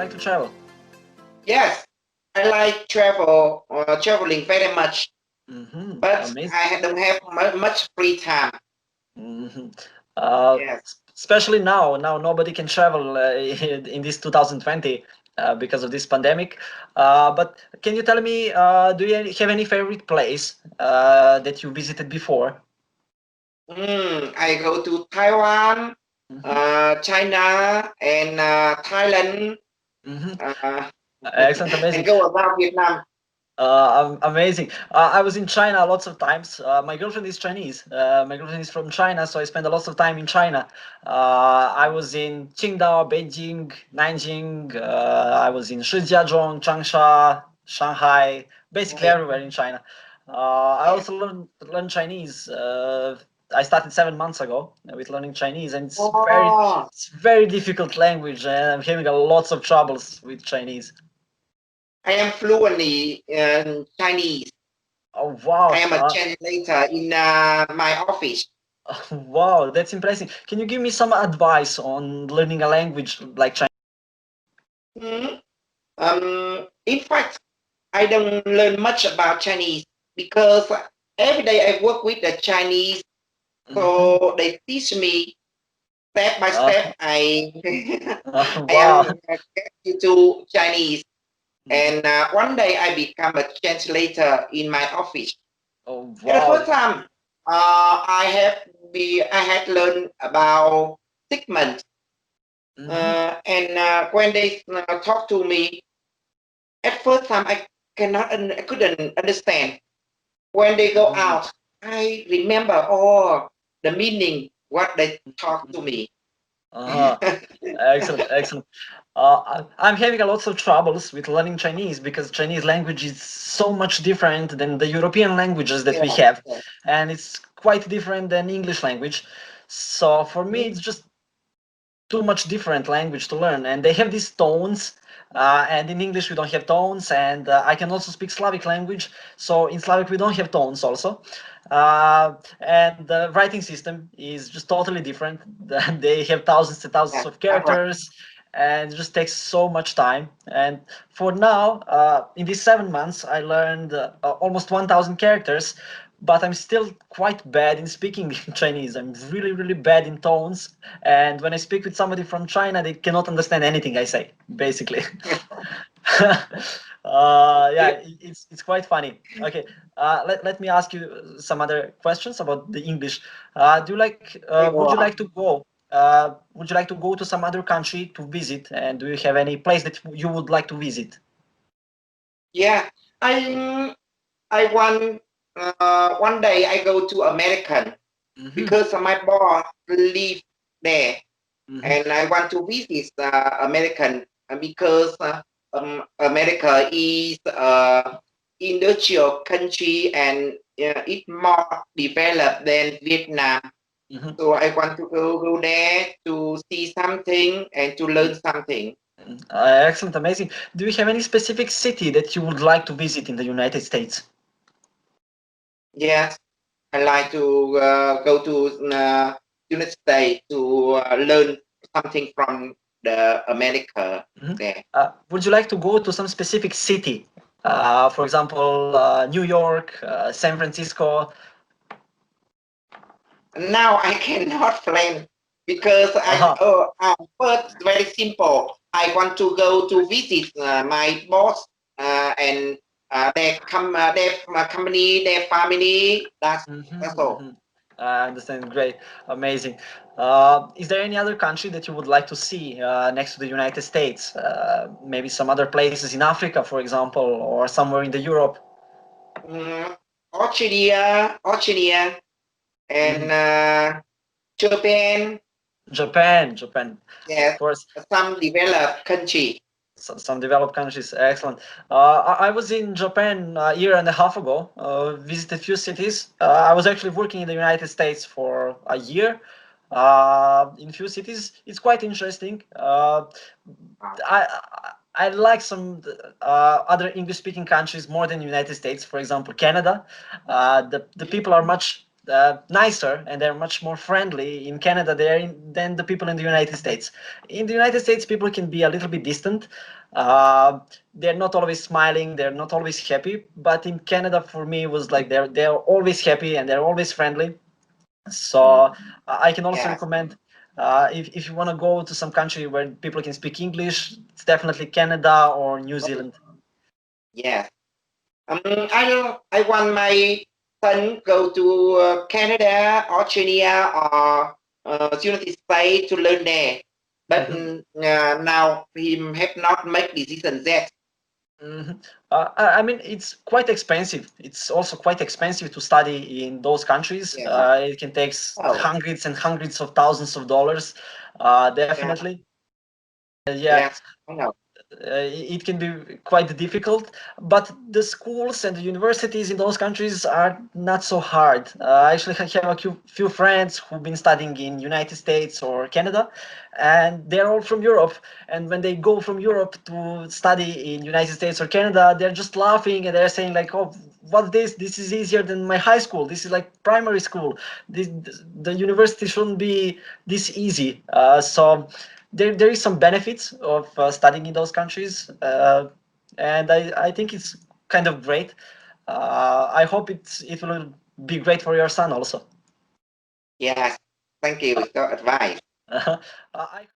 like to travel? Yes, I like traveling very much, but Amazing. I don't have much free time. Mhm. Uh, Yes. Especially now. Now nobody can travel in this 2020 because of this pandemic. But can you tell me, do you have any favorite place that you visited before? I go to Taiwan, Mhm. China, and Thailand, Mhm. uh, Excellent, and amazing. go around Vietnam. Amazing. I was in China lots of times. My girlfriend is Chinese. My girlfriend is from China, so I spent a lot of time in China. I was in Qingdao, Beijing, Nanjing. I was in Shijiazhuang, Changsha, Shanghai, basically Right. everywhere in China. I Yes. also learned Chinese. I started 7 months ago with learning Chinese, and Oh, it's very difficult language, and I'm having a lots of troubles with Chinese. I am fluently in Chinese. Oh I wow! am a translator in my office. Wow, that's impressive. Can you give me some advice on learning a language like Chinese? Mhm. In fact, I don't learn much about Chinese because every day I work with the Chinese, Hmm. so they teach me step by step. I I Wow. am get into Chinese, Mhm. and one day I become a translator in my office. Oh At the wow. first time, I had learned about 6 months, Hmm. and when they talk to me, at first time I couldn't understand. When they go Hmm. out, I remember all the meaning what they talk to me. Uh-huh. Excellent, excellent. I'm having a lots of troubles with learning Chinese because Chinese language is so much different than the European languages that we Yeah, have, yeah. and it's quite different than English language. So for me, Mhm. it's just too much different language to learn, and they have these tones, and in English we don't have tones, and I can also speak Slavic language, so in Slavic we don't have tones also. And the writing system is just totally different. They have thousands and thousands Yeah, of that's right. characters, and it just takes so much time. And for now, in these 7 months I learned almost 1000 characters, but I'm still quite bad in speaking Chinese. I'm really, really bad in tones. And when I speak with somebody from China, they cannot understand anything I say, basically. Yeah, it's quite funny. Okay, let me ask you some other questions about the English. Do you like? Would you like to go? Would you like to go to some other country to visit? And do you have any place that you would like to visit? Yeah, I I want one day I go to American Hmm. because my boss live there, Hmm. and I want to visit American because America is industrial country and it's more developed than Vietnam. Hmm. So I want to go there to see something and to learn something. Excellent, amazing. Do you have any specific city that you would like to visit in the United States? Yes, I like to go to United States to learn something from the America Mhm. there. Would you like to go to some specific city? For example, New York, San Francisco. Now I cannot plan because Uh-huh. first very simple. I want to go to visit my boss and their company, their family. That's Mhm, all. mhm. I understand. Great, amazing. Is there any other country that you would like to see next to the United States? Maybe some other places in Africa, for example, or somewhere in the Europe? Mm, Australia, and Mhm. Japan. Japan, Japan, of Yes, course. some developed country. Some developed countries. Excellent. I was in Japan a year and a half ago. Visited a few cities. I was actually working in the United States for a year. In few cities, it's quite interesting. I like some other English-speaking countries more than United States. For example, Canada. The people are much nicer and they're much more friendly in Canada than the people in the United States. In the United States, people can be a little bit distant. They're not always smiling. They're not always happy. But in Canada, for me, it was like they're always happy and they're always friendly. So I can also recommend, if you want to go to some country where people can speak English, it's definitely Canada or New Zealand. Yeah. I want my son go to Canada, Australia, or United States to learn there. But now him have not make decisions yet. I mean, it's quite expensive. It's also quite expensive to study in those countries. It can take hundreds and hundreds of thousands of dollars. Definitely. Yeah. I know. It can be quite difficult, but the schools and the universities in those countries are not so hard. I actually have a few friends who've been studying in United States or Canada, and they're all from Europe. And when they go from Europe to study in United States or Canada, they're just laughing and they're saying like, "Oh, what's this? This is easier than my high school. This is like primary school. The university shouldn't be this easy." So there is some benefits of studying in those countries, and I think it's kind of great. I hope it will be great for your son also. Yes, thank you for your advice. I